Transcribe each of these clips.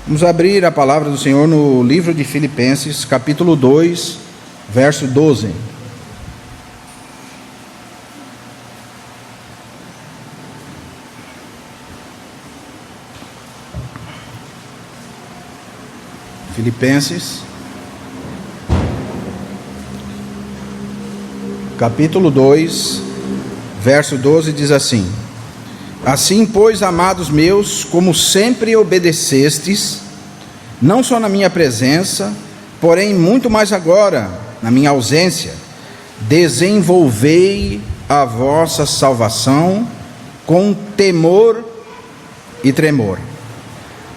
Vamos abrir a palavra do Senhor no livro de Filipenses, capítulo 2, verso 12. Filipenses, capítulo 2, verso 12 diz assim: Assim, pois, amados meus, como sempre obedecestes, não só na minha presença, porém muito mais agora, na minha ausência, desenvolvei a vossa salvação com temor e tremor.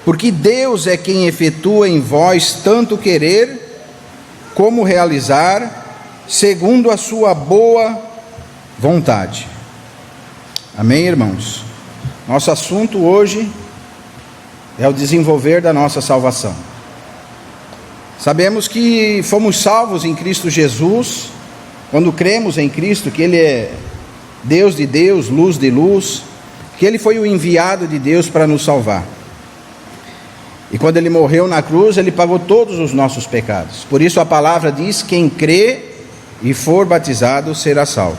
Porque Deus é quem efetua em vós tanto querer como realizar, segundo a sua boa vontade. Amém, irmãos? Nosso assunto hoje é o desenvolver da nossa salvação. Sabemos que fomos salvos em Cristo Jesus, quando cremos em Cristo, que Ele é Deus de Deus, luz de luz, que Ele foi o enviado de Deus para nos salvar. E quando Ele morreu na cruz, Ele pagou todos os nossos pecados. Por isso a palavra diz: quem crê e for batizado será salvo.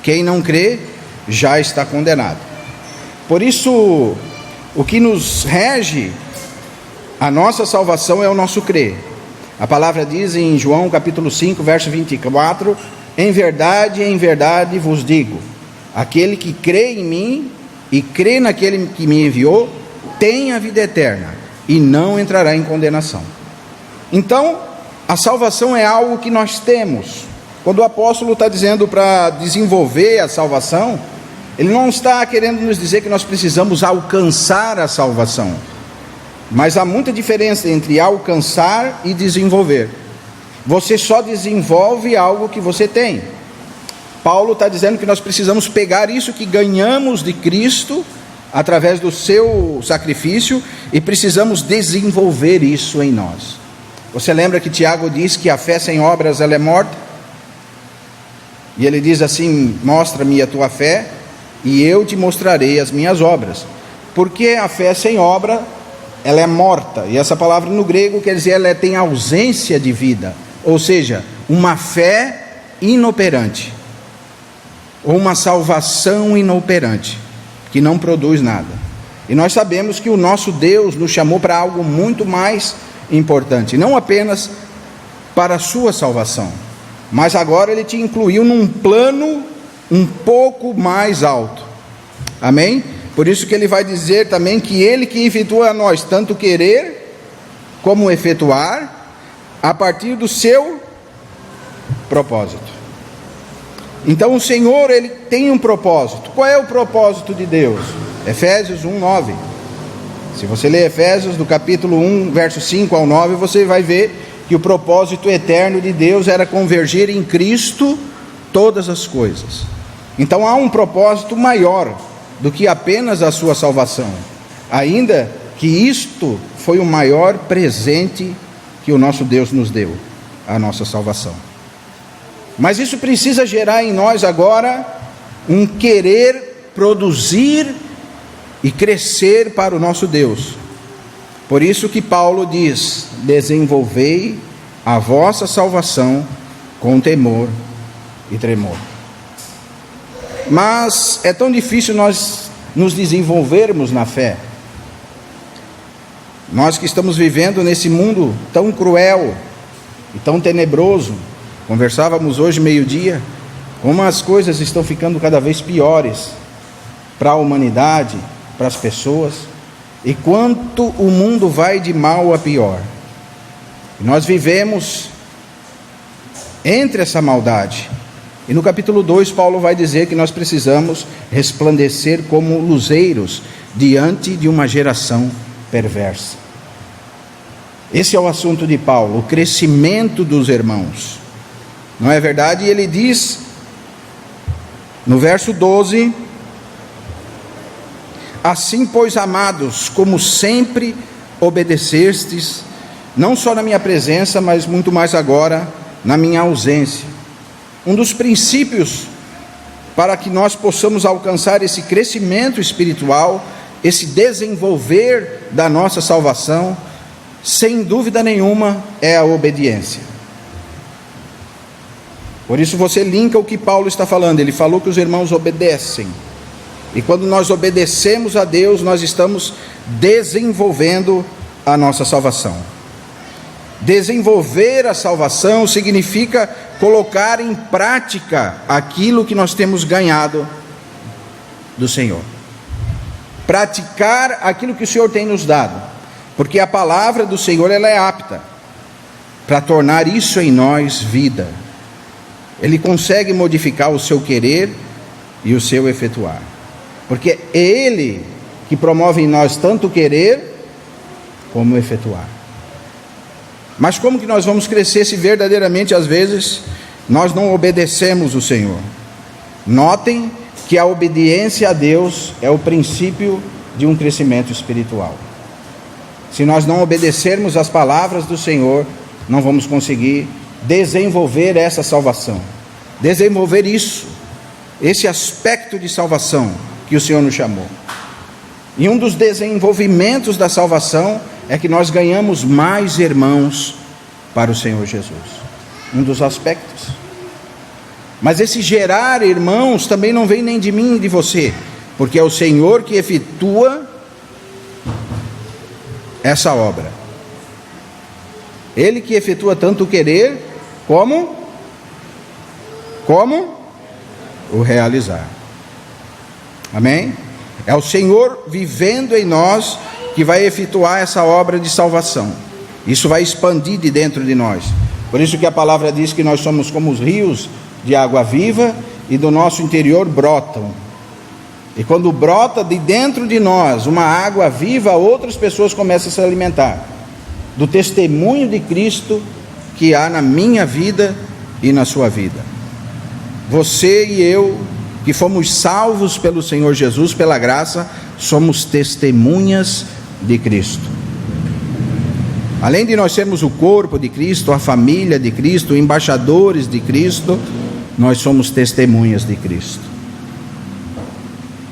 Quem não crê já está condenado. Por isso, o que nos rege a nossa salvação é o nosso crer. A palavra diz em João capítulo 5, verso 24: em verdade vos digo, aquele que crê em mim e crê naquele que me enviou, tem a vida eterna e não entrará em condenação. Então, a salvação é algo que nós temos. Quando o apóstolo está dizendo para desenvolver a salvação, ele não está querendo nos dizer que nós precisamos alcançar a salvação, mas há muita diferença entre alcançar e desenvolver. Você só desenvolve algo que você tem. Paulo está dizendo que nós precisamos pegar isso que ganhamos de Cristo através do seu sacrifício e precisamos desenvolver isso em nós. Você lembra que Tiago diz que a fé sem obras ela é morta? E ele diz assim: mostra-me a tua fé e eu te mostrarei as minhas obras. Porque a fé sem obra, ela é morta. E essa palavra no grego quer dizer, ela tem ausência de vida. Ou seja, uma fé inoperante. Ou uma salvação inoperante, que não produz nada. E nós sabemos que o nosso Deus nos chamou para algo muito mais importante. Não apenas para a sua salvação, mas agora Ele te incluiu num plano um pouco mais alto. Amém? Por isso que Ele vai dizer também que Ele que efetua a nós tanto querer como efetuar a partir do seu propósito. Então o Senhor, Ele tem um propósito. Qual é o propósito de Deus? Efésios 1:9. Se você ler Efésios do capítulo 1, verso 5 ao 9, você vai ver que o propósito eterno de Deus era convergir em Cristo todas as coisas. Então há um propósito maior do que apenas a sua salvação, ainda que isto foi o maior presente que o nosso Deus nos deu, a nossa salvação. Mas isso precisa gerar em nós agora um querer produzir e crescer para o nosso Deus. Por isso que Paulo diz: desenvolvei a vossa salvação com temor e tremor. Mas é tão difícil nós nos desenvolvermos na fé. Nós que estamos vivendo nesse mundo tão cruel e tão tenebroso. Conversávamos hoje meio-dia como as coisas estão ficando cada vez piores para a humanidade, para as pessoas, e quanto o mundo vai de mal a pior. Nós vivemos entre essa maldade. E no capítulo 2, Paulo vai dizer que nós precisamos resplandecer como luzeiros diante de uma geração perversa. Esse é o assunto de Paulo, o crescimento dos irmãos. Não é verdade? E ele diz, no verso 12: Assim, pois, amados, como sempre obedecestes, não só na minha presença, mas muito mais agora na minha ausência. Um dos princípios para que nós possamos alcançar esse crescimento espiritual, esse desenvolver da nossa salvação, sem dúvida nenhuma, é a obediência. Por isso você linka o que Paulo está falando. Ele falou que os irmãos obedecem. E quando nós obedecemos a Deus, nós estamos desenvolvendo a nossa salvação. Desenvolver a salvação significa colocar em prática aquilo que nós temos ganhado do Senhor. Praticar aquilo que o Senhor tem nos dado. Porque a palavra do Senhor, ela é apta para tornar isso em nós vida. Ele consegue modificar o seu querer e o seu efetuar. Porque é Ele que promove em nós tanto o querer como o efetuar. Mas como que nós vamos crescer se verdadeiramente, às vezes, nós não obedecemos o Senhor? Notem que a obediência a Deus é o princípio de um crescimento espiritual. Se nós não obedecermos às palavras do Senhor, não vamos conseguir desenvolver essa salvação. Desenvolver isso, esse aspecto de salvação que o Senhor nos chamou. E um dos desenvolvimentos da salvação é que nós ganhamos mais irmãos para o Senhor Jesus. Um dos aspectos. Mas esse gerar irmãos também não vem nem de mim nem de você, porque é o Senhor que efetua essa obra. Ele que efetua tanto o querer como o realizar. Amém? É o Senhor vivendo em nós que vai efetuar essa obra de salvação. Isso vai expandir de dentro de nós. Por isso que a palavra diz que nós somos como os rios de água viva e do nosso interior brotam. E quando brota de dentro de nós uma água viva, outras pessoas começam a se alimentar do testemunho de Cristo que há na minha vida e na sua vida. Você e eu, que fomos salvos pelo Senhor Jesus, pela graça, somos testemunhas de Cristo. Além de nós sermos o corpo de Cristo, a família de Cristo, embaixadores de Cristo, nós somos testemunhas de Cristo.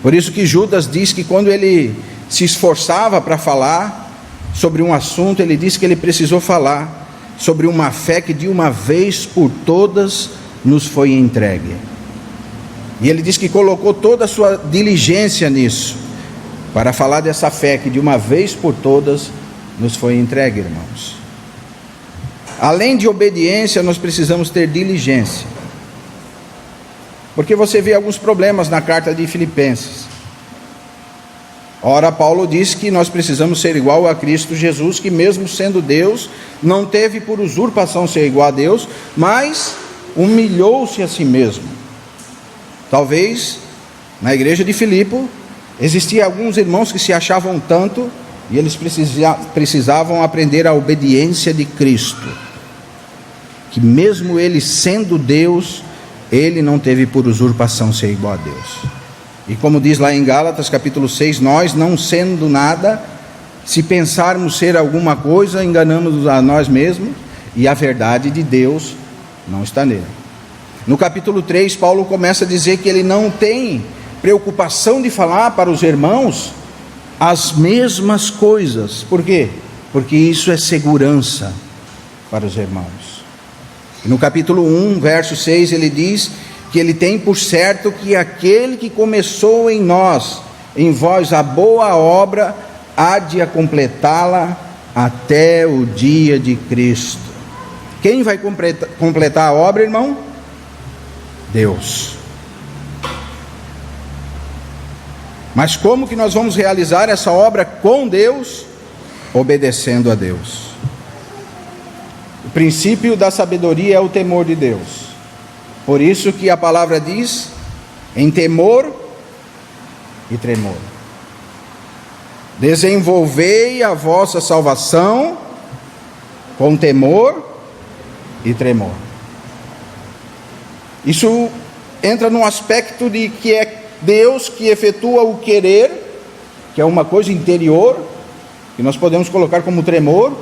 Por isso que Judas diz que quando ele se esforçava para falar sobre um assunto, ele disse que ele precisou falar sobre uma fé que de uma vez por todas nos foi entregue. E ele diz que colocou toda a sua diligência nisso, para falar dessa fé que de uma vez por todas nos foi entregue, irmãos. Além de obediência, nós precisamos ter diligência. Porque você vê alguns problemas na carta de Filipenses. Ora, Paulo diz que nós precisamos ser igual a Cristo Jesus, que mesmo sendo Deus, não teve por usurpação ser igual a Deus, mas humilhou-se a si mesmo. Talvez na igreja de Filipe existiam alguns irmãos que se achavam tanto, e eles precisavam aprender a obediência de Cristo, que mesmo ele sendo Deus, ele não teve por usurpação ser igual a Deus. E como diz lá em Gálatas capítulo 6, nós não sendo nada, se pensarmos ser alguma coisa, enganamos a nós mesmos, e a verdade de Deus não está nele. No capítulo 3, Paulo começa a dizer que ele não tem preocupação de falar para os irmãos as mesmas coisas. Por quê? Porque isso é segurança para os irmãos. E no capítulo 1, verso 6, ele diz que ele tem por certo que aquele que começou em nós, em vós, a boa obra, há de completá-la até o dia de Cristo. Quem vai completar a obra, irmão? Deus. Mas como que nós vamos realizar essa obra com Deus? Obedecendo a Deus. O princípio da sabedoria é o temor de Deus. Por isso que a palavra diz, em temor e tremor. Desenvolvei a vossa salvação com temor e tremor. Isso entra num aspecto de que é Deus que efetua o querer, que é uma coisa interior, que nós podemos colocar como tremor,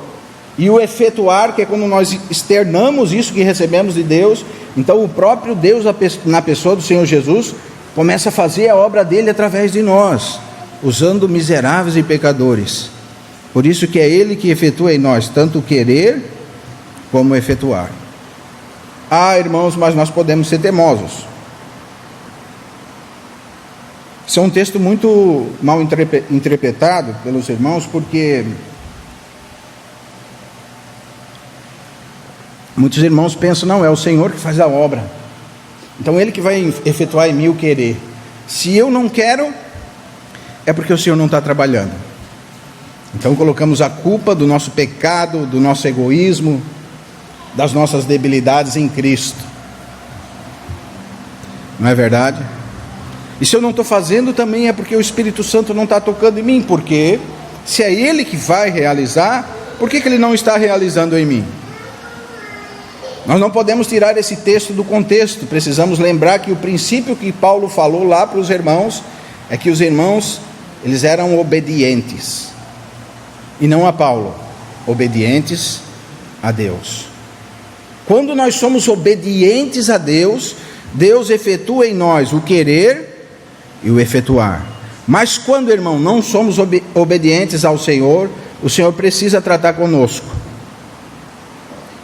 e o efetuar, que é quando nós externamos isso que recebemos de Deus. Então o próprio Deus, na pessoa do Senhor Jesus, começa a fazer a obra dele através de nós, usando miseráveis e pecadores. Por isso que é Ele que efetua em nós tanto o querer como o efetuar. Ah, irmãos, mas nós podemos ser teimosos. Isso é um texto muito mal interpretado pelos irmãos, porque muitos irmãos pensam, não, é o Senhor que faz a obra, então Ele que vai efetuar em mim o querer. Se eu não quero, é porque o Senhor não está trabalhando. Então colocamos a culpa do nosso pecado, do nosso egoísmo, das nossas debilidades em Cristo. Não é verdade? E se eu não estou fazendo, também é porque o Espírito Santo não está tocando em mim, porque se é Ele que vai realizar, por que Ele não está realizando em mim? Nós não podemos tirar esse texto do contexto. Precisamos lembrar que o princípio que Paulo falou lá para os irmãos é que os irmãos, eles eram obedientes, e não a Paulo, obedientes a Deus. Quando nós somos obedientes a Deus, Deus efetua em nós o querer e o efetuar. Mas quando, irmão, não somos obedientes ao Senhor, o Senhor precisa tratar conosco.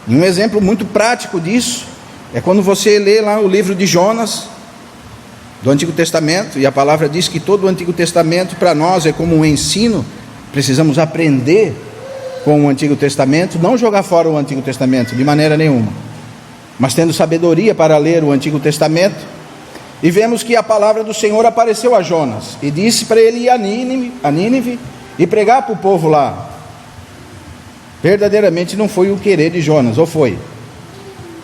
E um exemplo muito prático disso é quando você lê lá o livro de Jonas, do Antigo Testamento, e a palavra diz que todo o Antigo Testamento para nós é como um ensino. Precisamos aprender com o Antigo Testamento, não jogar fora o Antigo Testamento de maneira nenhuma, mas tendo sabedoria para ler o Antigo Testamento. E vemos que a palavra do Senhor apareceu a Jonas e disse para ele ir a Nínive e pregar para o povo lá. Verdadeiramente não foi o querer de Jonas, ou foi?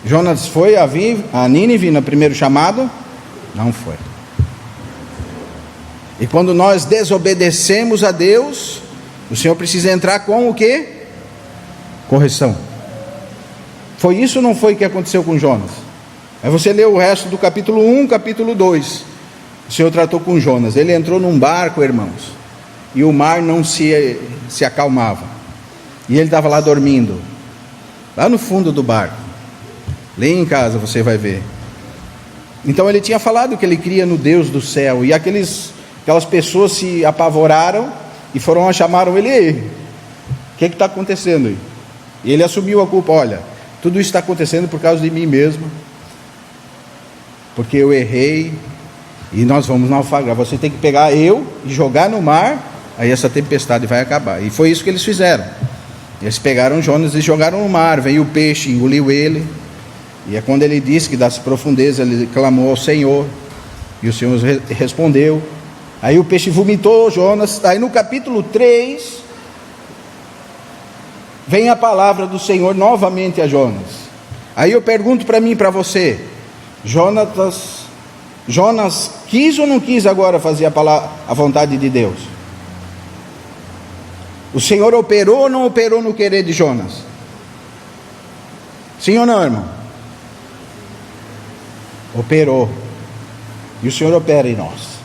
Jonas foi a Nínive no primeiro chamado? Não foi. E quando nós desobedecemos a Deus, o Senhor precisa entrar com o quê? Correção. Foi isso ou não foi que aconteceu com Jonas? Aí você lê o resto do capítulo 1, capítulo 2. O Senhor tratou com Jonas. Ele entrou num barco, irmãos, e o mar não se acalmava. E ele estava lá dormindo, lá no fundo do barco. Lê em casa, você vai ver. Então ele tinha falado que ele cria no Deus do céu, e aquelas pessoas se apavoraram e foram lá, chamaram ele. Ei, o que está acontecendo aí? E ele assumiu a culpa. Olha, tudo isso está acontecendo por causa de mim mesmo, porque eu errei e nós vamos naufragar. Você tem que pegar eu e jogar no mar, aí essa tempestade vai acabar. E foi isso que eles fizeram. Eles pegaram Jonas e jogaram no mar. Veio o peixe, engoliu ele. E é quando ele disse que das profundezas ele clamou ao Senhor, e o Senhor respondeu. Aí o peixe vomitou Jonas. Aí no capítulo 3 vem a palavra do Senhor novamente a Jonas. Aí eu pergunto para mim e para você: Jonas quis ou não quis agora fazer a vontade de Deus? O Senhor operou ou não operou no querer de Jonas? Sim ou não, irmão? Operou. E o Senhor opera em nós.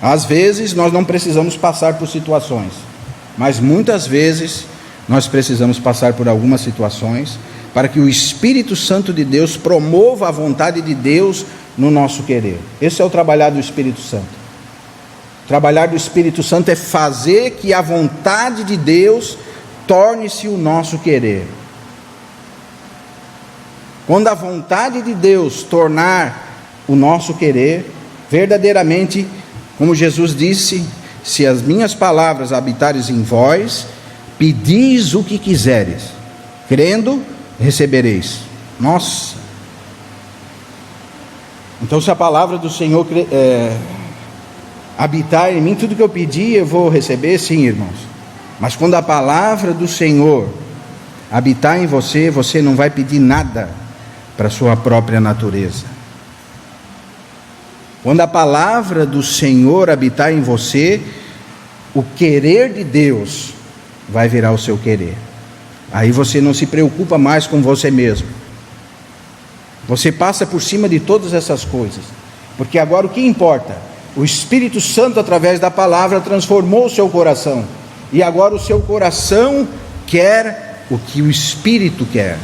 Às vezes nós não precisamos passar por situações, mas muitas vezes nós precisamos passar por algumas situações para que o Espírito Santo de Deus promova a vontade de Deus no nosso querer. Esse é o trabalhar do Espírito Santo. O trabalhar do Espírito Santo é fazer que a vontade de Deus torne-se o nosso querer. Quando a vontade de Deus tornar o nosso querer, verdadeiramente, como Jesus disse: se as minhas palavras habitarem em vós, pedis o que quiseres, crendo, recebereis. Nossa! Então, se a palavra do Senhor habitar em mim, tudo que eu pedir eu vou receber, sim, irmãos. Mas quando a palavra do Senhor habitar em você, você não vai pedir nada para a sua própria natureza. Quando a palavra do Senhor habitar em você, o querer de Deus vai virar o seu querer. Aí você não se preocupa mais com você mesmo. Você passa por cima de todas essas coisas, porque agora o que importa? O Espírito Santo, através da palavra, transformou o seu coração, e agora o seu coração quer o que o Espírito quer.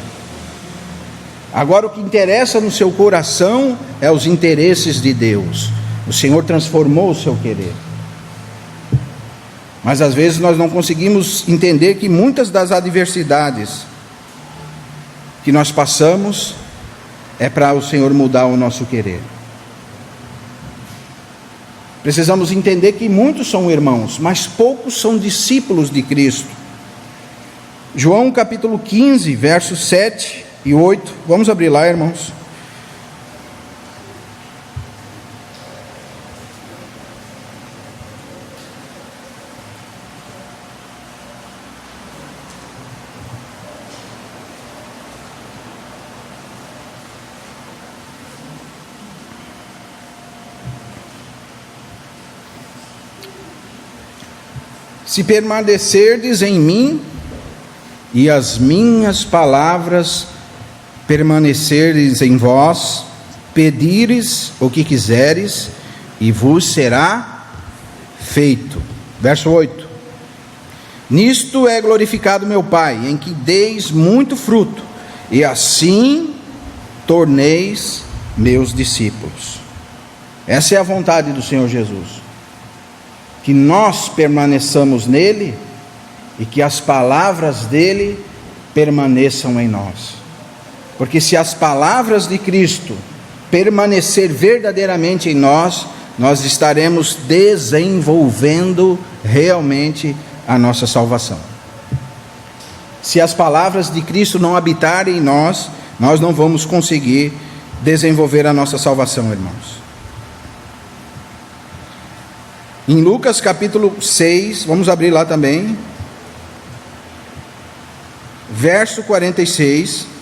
Agora o que interessa no seu coração é os interesses de Deus. O Senhor transformou o seu querer. Mas às vezes nós não conseguimos entender que muitas das adversidades que nós passamos é para o Senhor mudar o nosso querer. Precisamos entender que muitos são irmãos, mas poucos são discípulos de Cristo. João capítulo 15, versos 7 e 8. Vamos abrir lá, irmãos. Se permanecerdes em mim e as minhas palavras permanecerdes em vós, pedires o que quiseres e vos será feito. Verso 8. Nisto é glorificado meu Pai, em que deis muito fruto, e assim torneis meus discípulos. Essa é a vontade do Senhor Jesus. Que nós permaneçamos nele e que as palavras dele permaneçam em nós. Porque se as palavras de Cristo permanecer verdadeiramente em nós, nós estaremos desenvolvendo realmente a nossa salvação. Se as palavras de Cristo não habitarem em nós, nós não vamos conseguir desenvolver a nossa salvação, irmãos. Em Lucas capítulo 6, vamos abrir lá também, verso 46.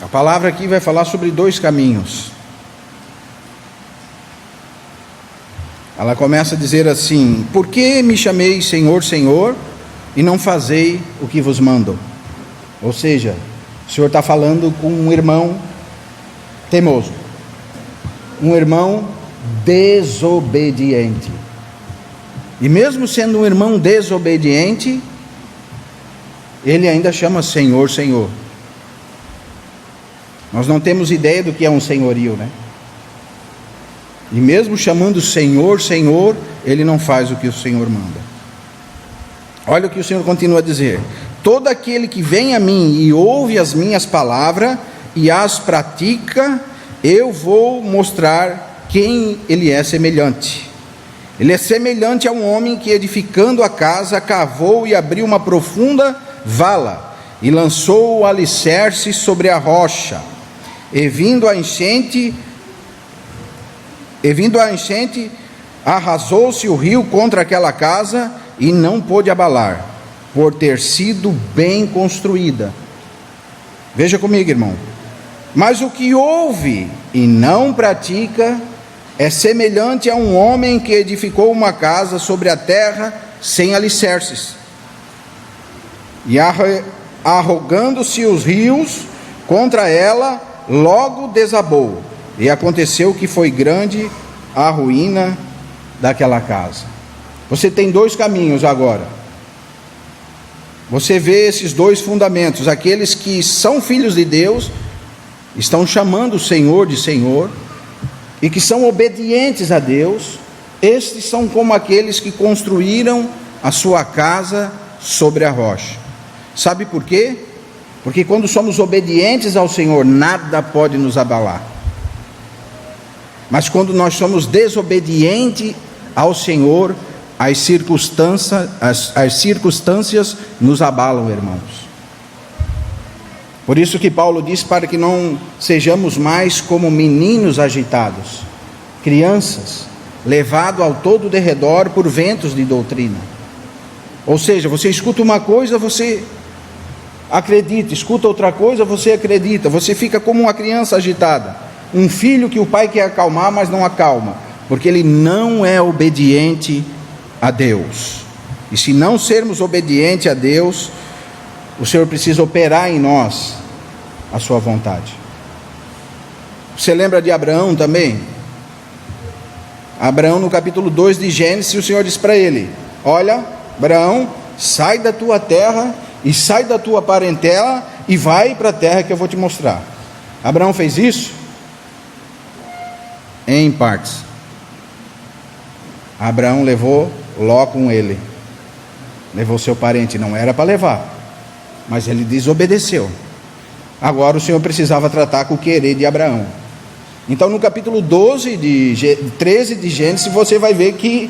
A palavra aqui vai falar sobre dois caminhos. Ela começa a dizer assim: por que me chameis Senhor, Senhor, e não fazei o que vos mando? Ou seja, o Senhor está falando com um irmão teimoso, um irmão desobediente. E mesmo sendo um irmão desobediente, ele ainda chama Senhor, Senhor. Nós não temos ideia do que é um senhorio, né? E mesmo chamando Senhor, Senhor, ele não faz o que o Senhor manda. Olha o que o Senhor continua a dizer: todo aquele que vem a mim e ouve as minhas palavras e as pratica, eu vou mostrar quem ele é semelhante. Ele é semelhante a um homem que, edificando a casa, cavou e abriu uma profunda vala e lançou o alicerce sobre a rocha. E vindo a enchente, arrasou-se o rio contra aquela casa e não pôde abalar, por ter sido bem construída. Veja comigo, irmão. Mas o que ouve e não pratica é semelhante a um homem que edificou uma casa sobre a terra sem alicerces. E arrogando-se os rios contra ela, logo desabou, e aconteceu que foi grande a ruína daquela casa. Você tem dois caminhos agora. Você vê esses dois fundamentos. Aqueles que são filhos de Deus, estão chamando o Senhor de Senhor, e que são obedientes a Deus. Estes são como aqueles que construíram a sua casa sobre a rocha. Sabe por quê? Porque quando somos obedientes ao Senhor, nada pode nos abalar. Mas quando nós somos desobedientes ao Senhor, as circunstâncias nos abalam, irmãos. Por isso que Paulo diz para que não sejamos mais como meninos agitados, crianças, levados ao todo derredor por ventos de doutrina. Ou seja, você escuta uma coisa, você acredita, escuta outra coisa, você acredita, você fica como uma criança agitada, um filho que o pai quer acalmar, mas não acalma, porque ele não é obediente a Deus. E se não sermos obedientes a Deus, o Senhor precisa operar em nós a sua vontade. Você lembra de Abraão também? Abraão, no capítulo 2 de Gênesis, o Senhor diz para ele: olha, Abraão, sai da tua terra e sai da tua parentela e vai para a terra que eu vou te mostrar. Abraão fez isso? Em partes. Abraão levou Ló com ele, levou seu parente, não era para levar, mas ele desobedeceu. Agora o Senhor precisava tratar com o querer de Abraão. Então no capítulo 13 de Gênesis, você vai ver que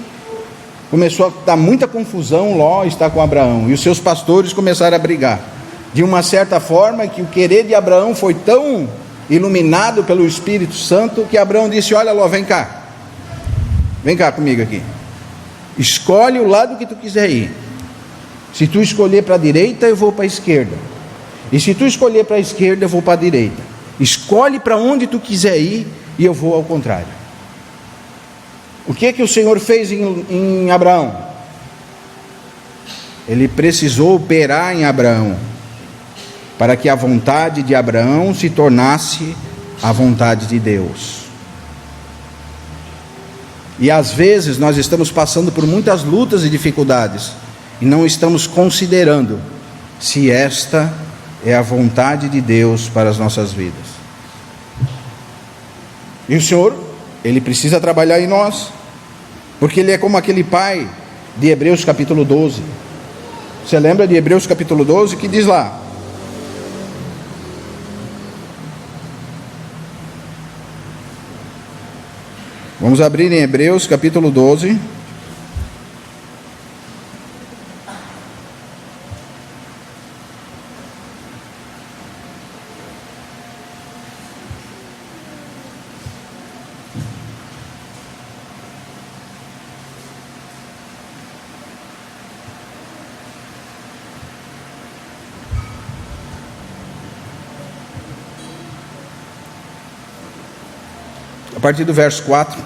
começou a dar muita confusão. Ló está com Abraão, e os seus pastores começaram a brigar, de uma certa forma que o querer de Abraão foi tão iluminado pelo Espírito Santo, que Abraão disse: olha Ló, vem cá comigo aqui, escolhe o lado que tu quiser ir. Se tu escolher para a direita, eu vou para a esquerda, e se tu escolher para a esquerda, eu vou para a direita. Escolhe para onde tu quiser ir e eu vou ao contrário. O que o Senhor fez em Abraão? Ele precisou operar em Abraão, para que a vontade de Abraão se tornasse a vontade de Deus. E às vezes nós estamos passando por muitas lutas e dificuldades, e não estamos considerando se esta é a vontade de Deus para as nossas vidas. E o Senhor, Ele precisa trabalhar em nós, porque Ele é como aquele pai de Hebreus capítulo 12. Você lembra de Hebreus capítulo 12, que diz lá: vamos abrir em Hebreus capítulo 12. A partir do verso 4.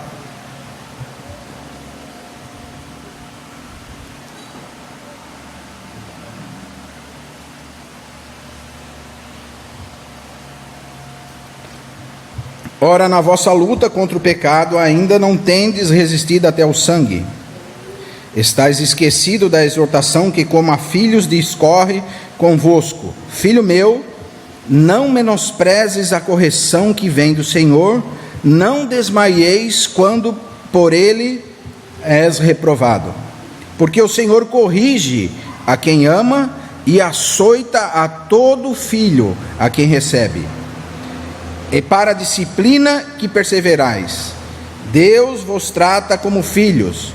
Ora, na vossa luta contra o pecado, ainda não tendes resistido até o sangue. Estais esquecido da exortação que, como a filhos, discorre convosco. Filho meu, não menosprezes a correção que vem do Senhor, não desmaieis quando por ele és reprovado. Porque o Senhor corrige a quem ama e açoita a todo filho a quem recebe. E para a disciplina que perseverais, Deus vos trata como filhos.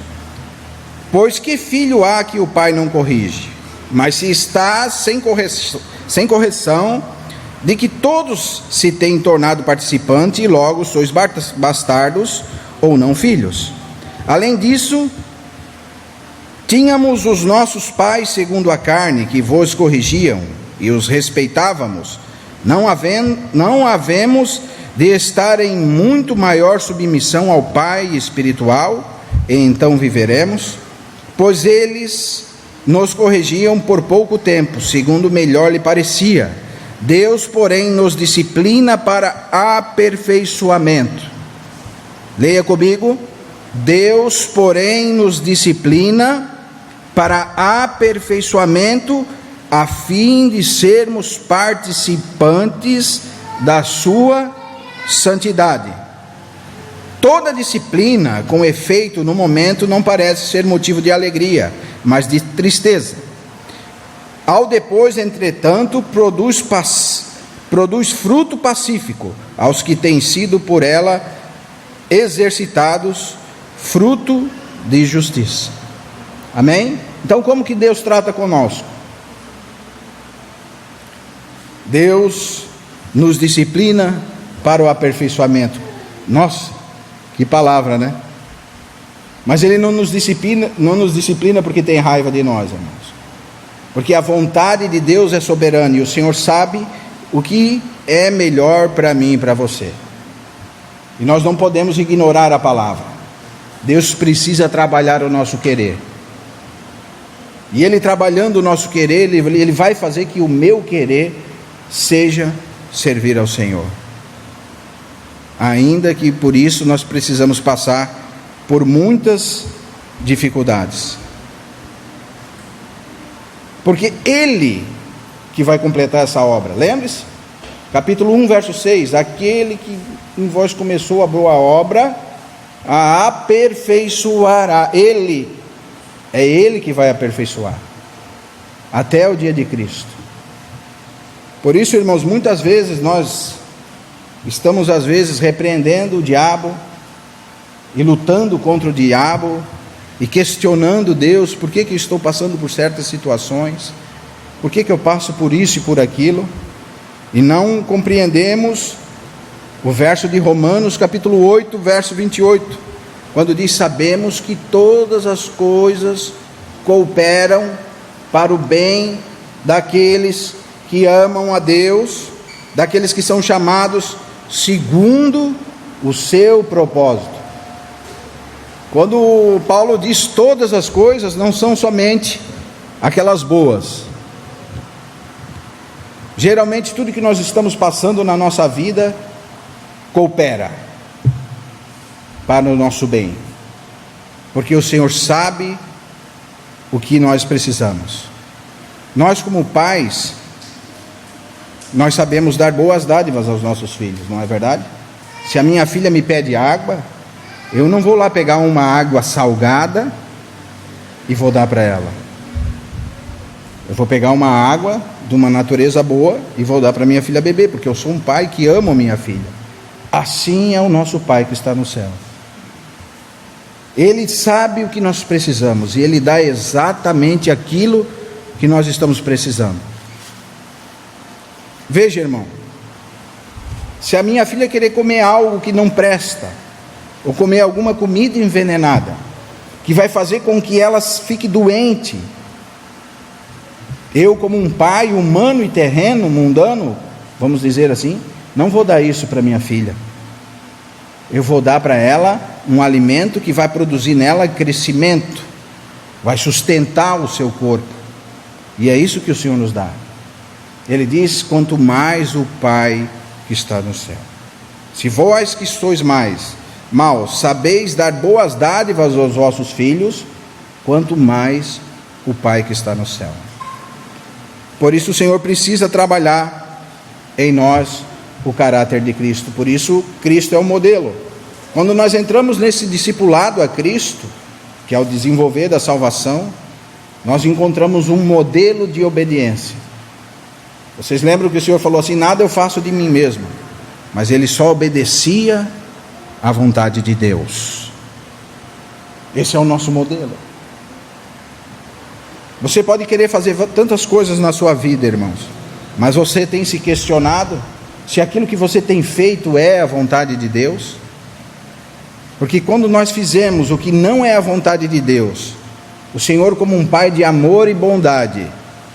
Pois que filho há que o pai não corrige? Mas se está sem correção, de que todos se têm tornado participantes, e logo sois bastardos ou não filhos. Além disso, tínhamos os nossos pais segundo a carne, que vos corrigiam, e os respeitávamos. Não havemos de estar em muito maior submissão ao Pai espiritual, e então viveremos? Pois eles nos corrigiam por pouco tempo, segundo melhor lhe parecia. Deus, porém, nos disciplina para aperfeiçoamento. Leia comigo. Deus, porém, nos disciplina para aperfeiçoamento, a fim de sermos participantes da sua santidade. Toda disciplina, com efeito no momento, não parece ser motivo de alegria, mas de tristeza. Ao depois, entretanto, produz fruto pacífico aos que têm sido por ela exercitados, fruto de justiça. Amém? Então, como que Deus trata conosco? Deus nos disciplina para o aperfeiçoamento. Nossa, que palavra, né? Mas Ele não nos disciplina porque tem raiva de nós, irmãos. Porque a vontade de Deus é soberana, e o Senhor sabe o que é melhor para mim e para você. E nós não podemos ignorar a palavra. Deus precisa trabalhar o nosso querer. E Ele trabalhando o nosso querer, Ele vai fazer que o meu querer seja servir ao Senhor. Ainda que por isso nós precisamos passar por muitas dificuldades. Porque Ele que vai completar essa obra. Lembre-se, capítulo 1, verso 6, aquele que em vós começou a boa obra, a aperfeiçoará. É Ele que vai aperfeiçoar, até o dia de Cristo. Por isso, irmãos, muitas vezes nós estamos repreendendo o diabo, e lutando contra o diabo, e questionando Deus, por que estou passando por certas situações, por que eu passo por isso e por aquilo, e não compreendemos o verso de Romanos, capítulo 8, verso 28, quando diz: sabemos que todas as coisas cooperam para o bem daqueles que amam a Deus, daqueles que são chamados segundo o seu propósito. Quando Paulo diz todas as coisas, não são somente aquelas boas. Geralmente tudo que nós estamos passando na nossa vida coopera para o nosso bem, porque o Senhor sabe o que nós precisamos. Nós, como pais, nós sabemos dar boas dádivas aos nossos filhos, não é verdade? Se a minha filha me pede água, eu não vou lá pegar uma água salgada e vou dar para ela. Eu vou pegar uma água de uma natureza boa e vou dar para minha filha beber, porque eu sou um pai que amo a minha filha. Assim é o nosso Pai que está no céu. Ele sabe o que nós precisamos e Ele dá exatamente aquilo que nós estamos precisando. Veja, irmão, se a minha filha querer comer algo que não presta, ou comer alguma comida envenenada, que vai fazer com que ela fique doente, eu, como um pai humano e terreno, mundano, vamos dizer assim, não vou dar isso para minha filha. Eu vou dar para ela um alimento que vai produzir nela crescimento, vai sustentar o seu corpo. E é isso que o Senhor nos dá. Ele diz: quanto mais o Pai que está no céu. Se vós que sois maus, sabeis dar boas dádivas aos vossos filhos, quanto mais o Pai que está no céu. Por isso o Senhor precisa trabalhar em nós o caráter de Cristo. Por isso Cristo é o modelo. Quando nós entramos nesse discipulado a Cristo, que é o desenvolver da salvação, nós encontramos um modelo de obediência. Vocês lembram que o Senhor falou assim: nada eu faço de mim mesmo, mas Ele só obedecia à vontade de Deus. Esse é o nosso modelo. Você pode querer fazer tantas coisas na sua vida, irmãos, mas você tem se questionado se aquilo que você tem feito é a vontade de Deus? Porque quando nós fizemos o que não é a vontade de Deus, o Senhor, como um Pai de amor e bondade,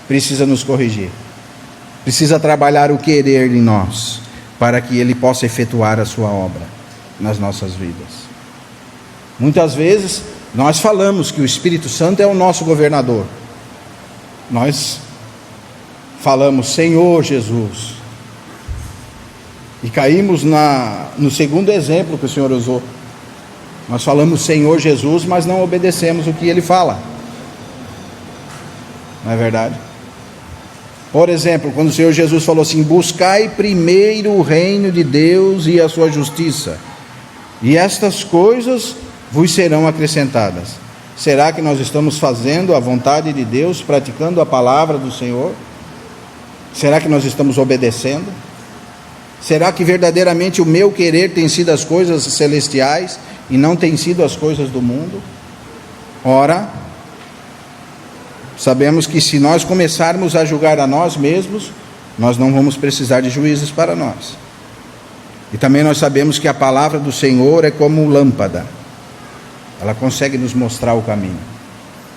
precisa nos corrigir, precisa trabalhar o querer em nós, para que Ele possa efetuar a sua obra nas nossas vidas. Muitas vezes nós falamos que o Espírito Santo é o nosso governador. Nós falamos Senhor Jesus, e caímos no segundo exemplo que o Senhor usou. Nós falamos Senhor Jesus, mas não obedecemos o que Ele fala. Não é verdade? Por exemplo, quando o Senhor Jesus falou assim: buscai primeiro o reino de Deus e a sua justiça, e estas coisas vos serão acrescentadas. Será que nós estamos fazendo a vontade de Deus, praticando a palavra do Senhor? Será que nós estamos obedecendo? Será que verdadeiramente o meu querer tem sido as coisas celestiais e não tem sido as coisas do mundo? Ora, sabemos que se nós começarmos a julgar a nós mesmos, nós não vamos precisar de juízes para nós. E também nós sabemos que a palavra do Senhor é como lâmpada. Ela consegue nos mostrar o caminho.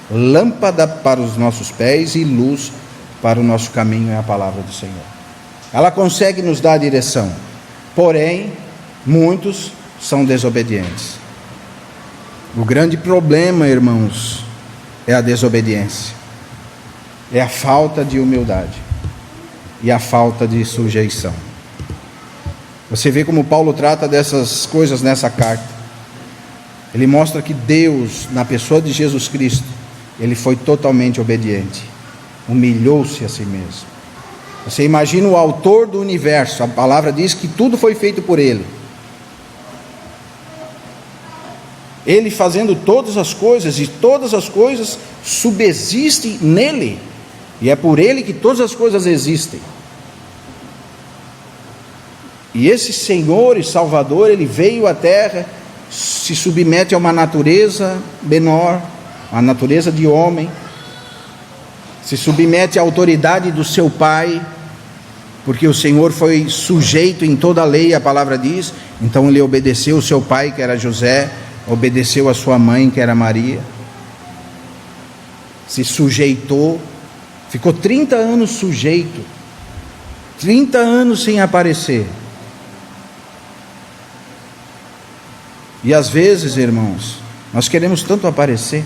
Lâmpada para os nossos pés e luz para o nosso caminho é a palavra do Senhor. Ela consegue nos dar a direção. Porém, muitos são desobedientes. O grande problema, irmãos, é a desobediência, é a falta de humildade e a falta de sujeição. Você vê como Paulo trata dessas coisas nessa carta. Ele mostra que Deus, na pessoa de Jesus Cristo, ele foi totalmente obediente, humilhou-se a si mesmo. Você imagina o autor do universo, a palavra diz que tudo foi feito por ele. Ele fazendo todas as coisas, e todas as coisas subsistem nele, e é por ele que todas as coisas existem. E esse Senhor e Salvador, ele veio à terra, se submete a uma natureza menor, a natureza de homem, se submete à autoridade do seu pai, porque o Senhor foi sujeito em toda a lei, a palavra diz. Então ele obedeceu o seu pai, que era José, obedeceu a sua mãe, que era Maria, se sujeitou, ficou 30 anos sujeito, 30 anos sem aparecer. E às vezes, irmãos, nós queremos tanto aparecer,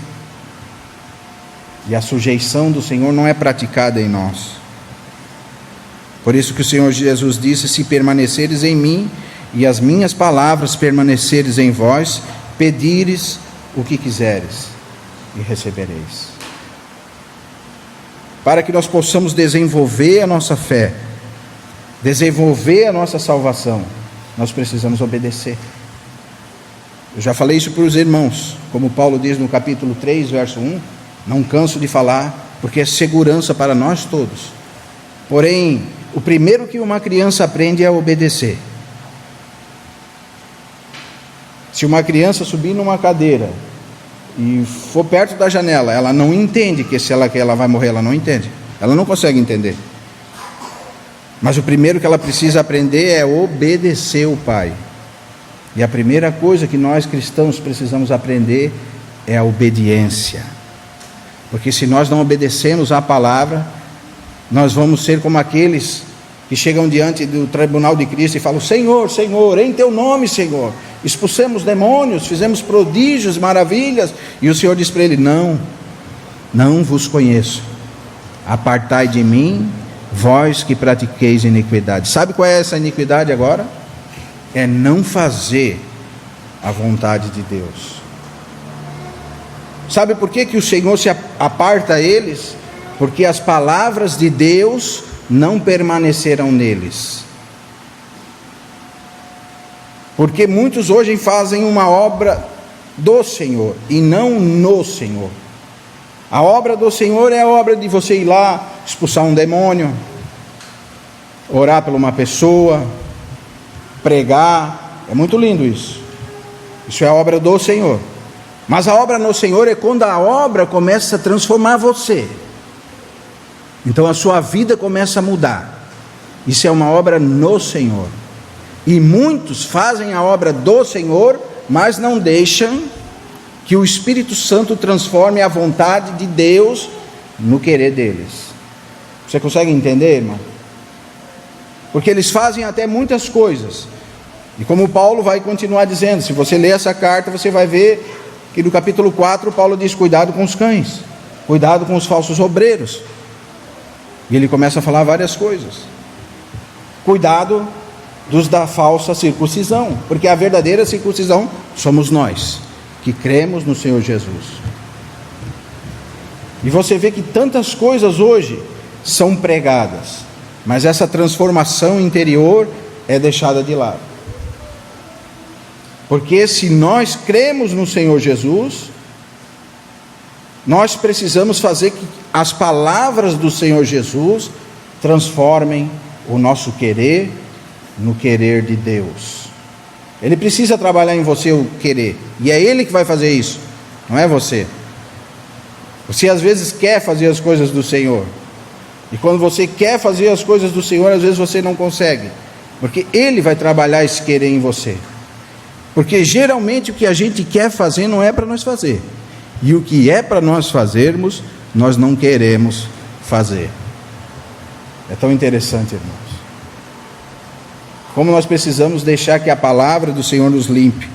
e a sujeição do Senhor não é praticada em nós. Por isso que o Senhor Jesus disse: se permaneceres em mim, e as minhas palavras permaneceres em vós, pedires o que quiseres, e recebereis. Para que nós possamos desenvolver a nossa fé, desenvolver a nossa salvação, nós precisamos obedecer. Eu já falei isso para os irmãos, como Paulo diz no capítulo 3, verso 1, não canso de falar, porque é segurança para nós todos. Porém, o primeiro que uma criança aprende é a obedecer. Se uma criança subir numa cadeira e for perto da janela, ela não entende que se ela quer, ela vai morrer, ela não entende, ela não consegue entender. Mas o primeiro que ela precisa aprender é obedecer o pai. E a primeira coisa que nós cristãos precisamos aprender é a obediência. Porque se nós não obedecemos à palavra, nós vamos ser como aqueles que chegam diante do tribunal de Cristo e falam: Senhor, Senhor, em teu nome, Senhor, expulsemos demônios, fizemos prodígios, maravilhas. E o Senhor diz para ele: não vos conheço, apartai de mim, vós que pratiqueis iniquidade. Sabe qual é essa iniquidade agora? É não fazer a vontade de Deus. Sabe por que o Senhor se aparta a eles? Porque as palavras de Deus não permaneceram neles. Porque muitos hoje fazem uma obra do Senhor e não no Senhor. A obra do Senhor é a obra de você ir lá, expulsar um demônio, orar por uma pessoa, pregar. É muito lindo isso. Isso é a obra do Senhor. Mas a obra no Senhor é quando a obra começa a transformar você. Então a sua vida começa a mudar. Isso é uma obra no Senhor. E muitos fazem a obra do Senhor, mas não deixam que o Espírito Santo transforme a vontade de Deus no querer deles. Você consegue entender, irmão? Porque eles fazem até muitas coisas. E como Paulo vai continuar dizendo, se você ler essa carta, você vai ver que no capítulo 4, Paulo diz: cuidado com os cães, cuidado com os falsos obreiros. E ele começa a falar várias coisas. Cuidado dos da falsa circuncisão, porque a verdadeira circuncisão somos nós, que cremos no Senhor Jesus. E você vê que tantas coisas hoje são pregadas, mas essa transformação interior é deixada de lado. Porque se nós cremos no Senhor Jesus, nós precisamos fazer que as palavras do Senhor Jesus transformem o nosso querer no querer de Deus. Ele precisa trabalhar em você o querer, e é Ele que vai fazer isso, não é você. Você às vezes quer fazer as coisas do Senhor, e quando você quer fazer as coisas do Senhor, às vezes você não consegue, porque Ele vai trabalhar esse querer em você. Porque geralmente o que a gente quer fazer não é para nós fazer, e o que é para nós fazermos, nós não queremos fazer. É tão interessante, irmãos, como nós precisamos deixar que a palavra do Senhor nos limpe.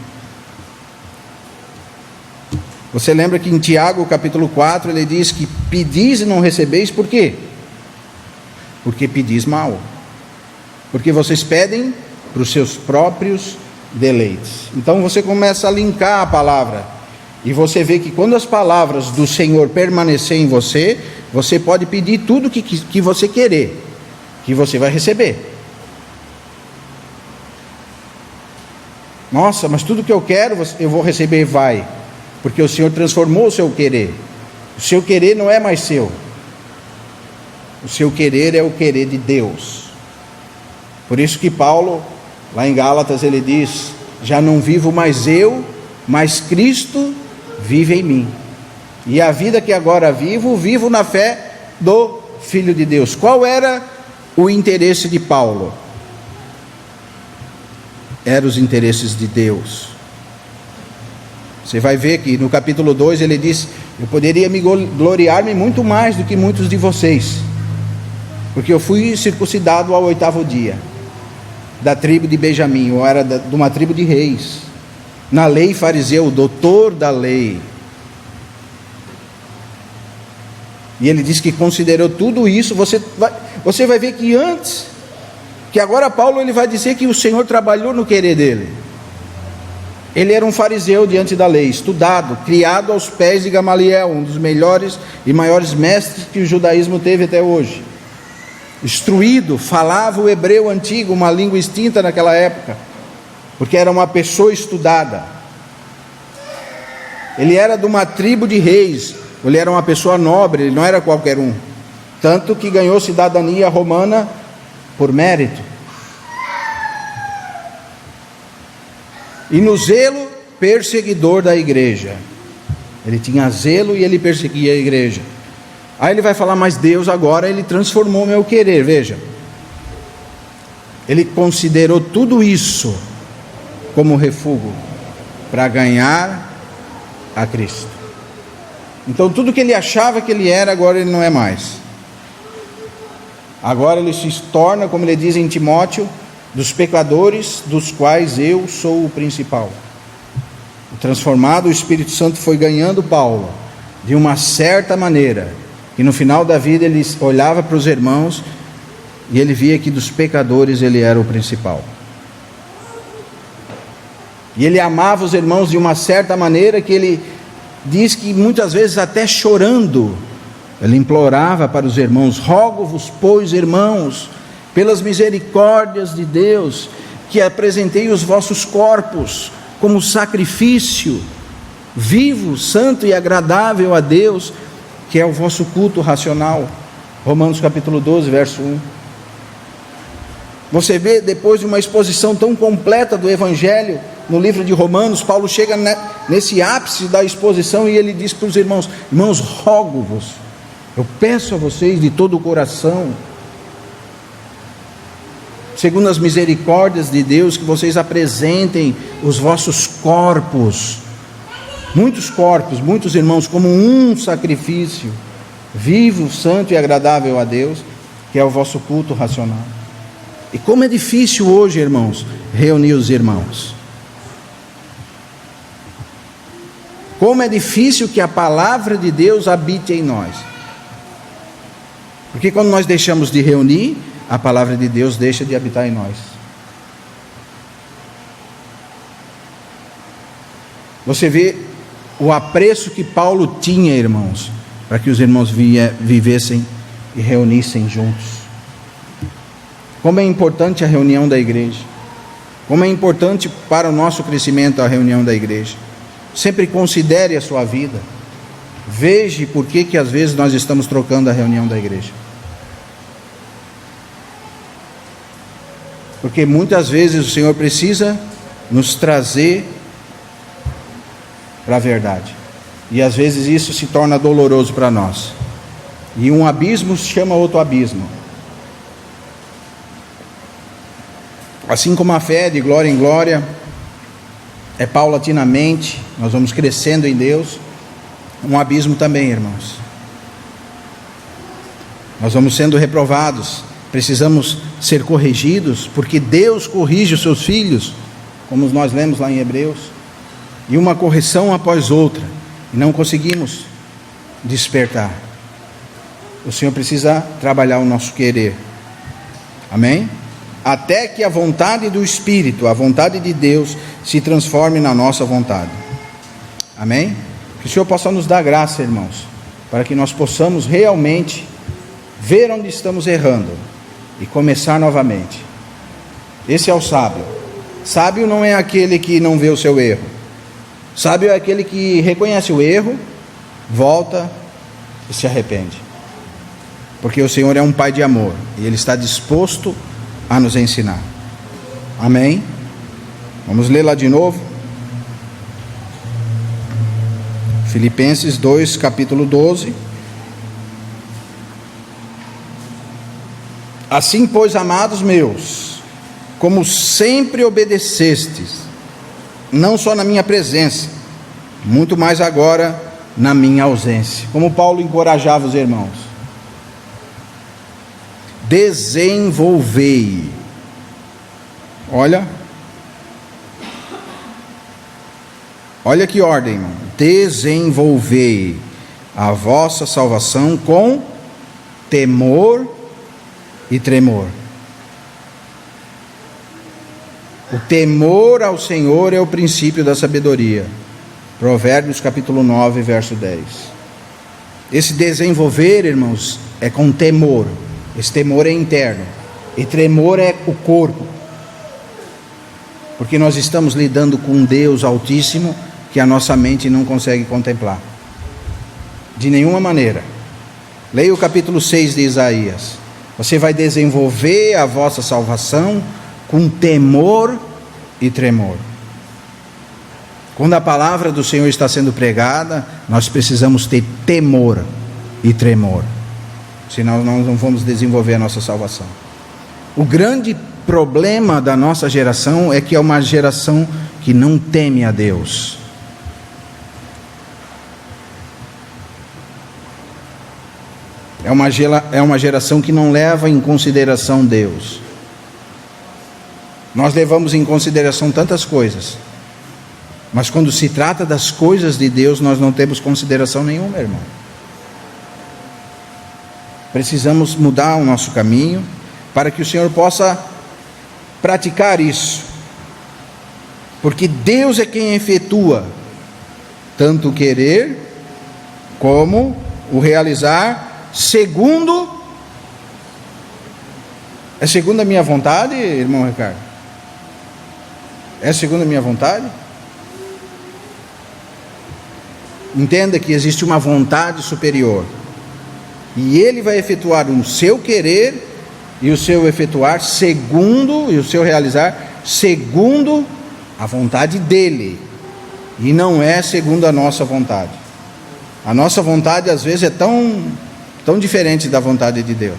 Você lembra que em Tiago, capítulo 4, ele diz que pedis e não recebeis, por quê? Porque pedis mal. Porque vocês pedem para os seus próprios deleites. Então você começa a linkar a palavra, e você vê que quando as palavras do Senhor permanecerem em você, você pode pedir tudo que você querer, que você vai receber. Nossa, mas tudo que eu quero, eu vou receber, vai. Porque o Senhor transformou o seu querer. O seu querer não é mais seu. O seu querer é o querer de Deus. Por isso que Paulo, lá em Gálatas, ele diz: já não vivo mais eu, mas Cristo vive em mim. E a vida que agora vivo na fé do Filho de Deus. Qual era o interesse de Paulo? Eram os interesses de Deus. Você vai ver que no capítulo 2 ele diz: eu poderia me gloriar-me muito mais do que muitos de vocês, porque eu fui circuncidado ao 8º dia, da tribo de Benjamim, ou era de uma tribo de reis, na lei fariseu, doutor da lei. E ele diz que considerou tudo isso. Você vai ver que antes, que agora Paulo ele vai dizer que o Senhor trabalhou no querer dele. Ele era um fariseu diante da lei, estudado, criado aos pés de Gamaliel, um dos melhores e maiores mestres que o judaísmo teve até hoje. Instruído, falava o hebreu antigo, uma língua extinta naquela época, porque era uma pessoa estudada. Ele era de uma tribo de reis, ele era uma pessoa nobre, ele não era qualquer um. Tanto que ganhou cidadania romana por mérito. E no zelo, perseguidor da igreja. Ele tinha zelo e ele perseguia a igreja. Aí ele vai falar: mas Deus agora, ele transformou meu querer. Veja, ele considerou tudo isso como refúgio para ganhar a Cristo. Então tudo que ele achava que ele era, agora ele não é mais. Agora ele se torna, como ele diz em Timóteo, dos pecadores, dos quais eu sou o principal. Transformado, o Espírito Santo foi ganhando Paulo de uma certa maneira, e no final da vida ele olhava para os irmãos e ele via que dos pecadores ele era o principal. E ele amava os irmãos de uma certa maneira que ele diz que muitas vezes até chorando, ele implorava para os irmãos: rogo-vos, pois, irmãos, pelas misericórdias de Deus, que apresentei os vossos corpos como sacrifício vivo, santo e agradável a Deus, que é o vosso culto racional. Romanos capítulo 12, verso 1. Você vê, depois de uma exposição tão completa do Evangelho, no livro de Romanos, Paulo chega nesse ápice da exposição e ele diz para os irmãos: irmãos, rogo-vos, eu peço a vocês de todo o coração, segundo as misericórdias de Deus, que vocês apresentem os vossos corpos, muitos irmãos, como um sacrifício vivo, santo e agradável a Deus, que é o vosso culto racional. E como é difícil hoje, irmãos, reunir os irmãos. Como é difícil que a palavra de Deus habite em nós. Porque quando nós deixamos de reunir, a palavra de Deus deixa de habitar em nós. Você vê o apreço que Paulo tinha, irmãos, para que os irmãos vivessem e reunissem juntos. Como é importante a reunião da igreja. Como é importante para o nosso crescimento a reunião da igreja. Sempre considere a sua vida. Veja por que às vezes nós estamos trocando a reunião da igreja. Porque muitas vezes o Senhor precisa nos trazer para a verdade. E às vezes isso se torna doloroso para nós. E um abismo chama outro abismo. Assim como a fé de glória em glória é paulatinamente, nós vamos crescendo em Deus, um abismo também, irmãos. Nós vamos sendo reprovados, precisamos ser corrigidos, porque Deus corrige os seus filhos, como nós lemos lá em Hebreus, e uma correção após outra. e não conseguimos despertar. O Senhor precisa trabalhar o nosso querer. Amém? Até que a vontade do Espírito, a vontade de Deus, se transforme na nossa vontade. Amém? Que o Senhor possa nos dar graça, irmãos, para que nós possamos realmente ver onde estamos errando e começar novamente. Esse é o sábio. Sábio não é aquele que não vê o seu erro. Sábio é aquele que reconhece o erro, volta e se arrepende. Porque o Senhor é um Pai de amor e Ele está disposto a nos ensinar. Amém? Vamos ler lá de novo. Filipenses 2, capítulo 12. Assim, pois, amados meus, como sempre obedecestes, não só na minha presença, muito mais agora na minha ausência. Como Paulo encorajava os irmãos. Desenvolvei. Olha que ordem, irmão. Desenvolvei a vossa salvação com temor e tremor. O temor ao Senhor é o princípio da sabedoria. Provérbios capítulo 9, verso 10. Esse desenvolver, irmãos, é com temor. Esse temor é interno. E tremor é o corpo. Porque nós estamos lidando com um Deus Altíssimo que a nossa mente não consegue contemplar. De nenhuma maneira. Leia o capítulo 6 de Isaías. Você vai desenvolver a vossa salvação com temor e tremor. Quando a palavra do Senhor está sendo pregada, nós precisamos ter temor e tremor. Senão nós não vamos desenvolver a nossa salvação. O grande problema da nossa geração é que é uma geração que não teme a Deus. É uma geração que não leva em consideração Deus. Nós levamos em consideração tantas coisas, mas quando se trata das coisas de Deus, nós não temos consideração nenhuma, irmão. Precisamos mudar o nosso caminho, para que o Senhor possa praticar isso, porque Deus é quem efetua, tanto o querer, como o realizar, segundo a minha vontade, irmão Ricardo? É segundo a minha vontade? Entenda que existe uma vontade superior, e Ele vai efetuar o seu querer e o seu efetuar segundo, e o seu realizar segundo a vontade dEle, e não é segundo a nossa vontade. A nossa vontade às vezes é tão diferente da vontade de Deus.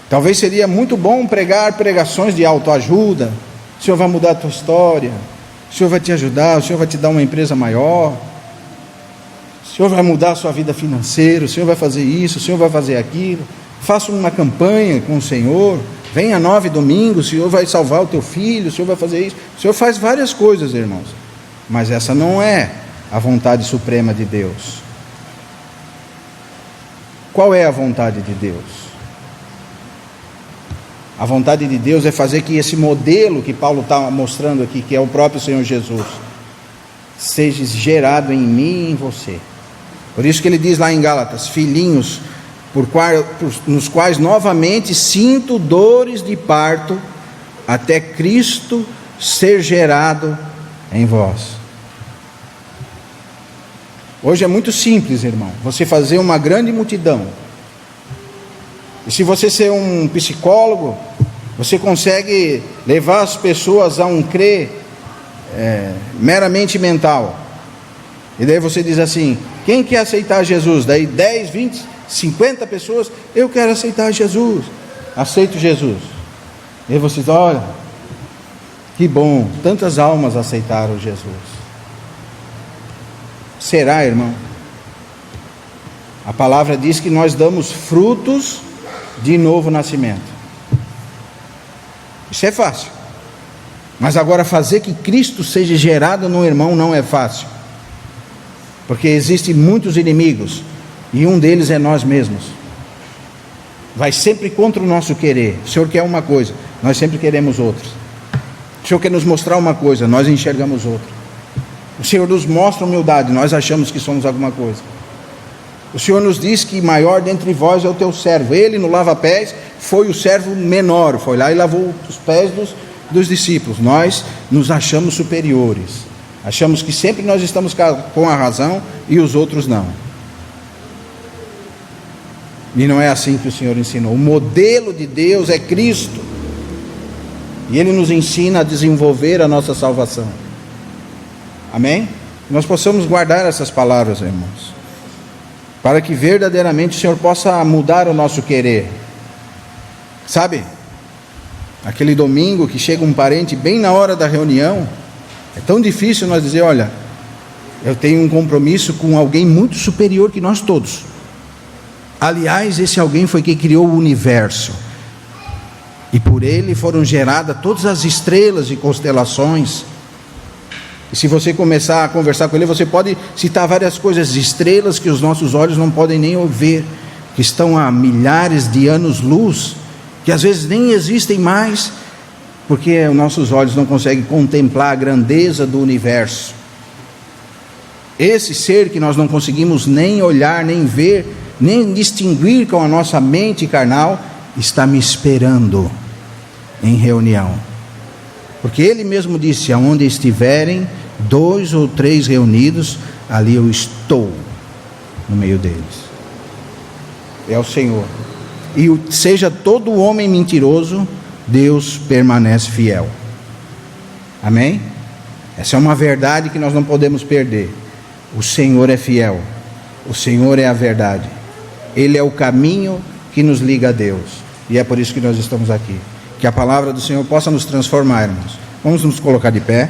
Talvez seria muito bom pregar pregações de autoajuda. O Senhor vai mudar a tua história, o Senhor vai te ajudar, o Senhor vai te dar uma empresa maior, o Senhor vai mudar a sua vida financeira, o Senhor vai fazer isso, o Senhor vai fazer aquilo. Faça uma campanha com o Senhor, venha 9 domingos, o Senhor vai salvar o teu filho, o Senhor vai fazer isso. O Senhor faz várias coisas, irmãos, mas essa não é a vontade suprema de Deus. Qual é a vontade de Deus? A vontade de Deus é fazer que esse modelo que Paulo está mostrando aqui, que é o próprio Senhor Jesus, seja gerado em mim e em você. Por isso que ele diz lá em Gálatas: filhinhos, nos quais novamente sinto dores de parto, até Cristo ser gerado em vós. Hoje é muito simples, irmão, você fazer uma grande multidão. E se você ser um psicólogo, você consegue levar as pessoas a um crer meramente mental. E daí você diz assim: quem quer aceitar Jesus? Daí 10, 20, 50 pessoas: eu quero aceitar Jesus. Aceito Jesus. E aí você diz: olha, que bom, tantas almas aceitaram Jesus. Será, irmão? A palavra diz que nós damos frutos de novo nascimento. Isso é fácil. Mas agora fazer que Cristo seja gerado no irmão não é fácil. porque existem muitos inimigos, e um deles é nós mesmos. Vai sempre contra o nosso querer. O Senhor quer uma coisa, nós sempre queremos outra. O Senhor quer nos mostrar uma coisa, nós enxergamos outra. O Senhor nos mostra humildade, nós achamos que somos alguma coisa. O Senhor nos diz que maior dentre vós é o teu servo. Ele no lava-pés foi o servo menor, foi lá e lavou os pés dos discípulos. Nós nos achamos superiores, achamos que sempre nós estamos com a razão e os outros não. E não é assim que o Senhor ensinou. O modelo de Deus é Cristo, e Ele nos ensina a desenvolver a nossa salvação. Amém? Nós possamos guardar essas palavras, irmãos, para que verdadeiramente o Senhor possa mudar o nosso querer. Sabe, aquele domingo que chega um parente bem na hora da reunião, é tão difícil nós dizer: olha, eu tenho um compromisso com alguém muito superior que nós todos. Aliás, esse alguém foi quem criou o universo, e por ele foram geradas todas as estrelas e constelações. E se você começar a conversar com ele, você pode citar várias coisas, estrelas que os nossos olhos não podem nem ver, que estão a milhares de anos-luz, que às vezes nem existem mais, porque os nossos olhos não conseguem contemplar a grandeza do universo. Esse ser que nós não conseguimos nem olhar, nem ver, nem distinguir com a nossa mente carnal, está me esperando em reunião. Porque Ele mesmo disse: aonde estiverem 2 ou 3 reunidos, ali eu estou no meio deles. É o Senhor. E seja todo homem mentiroso, Deus permanece fiel. Amém? Essa é uma verdade que nós não podemos perder. O Senhor é fiel, o Senhor é a verdade, Ele é o caminho que nos liga a Deus, e é por isso que nós estamos aqui. Que a palavra do Senhor possa nos transformar, irmãos. Vamos nos colocar de pé.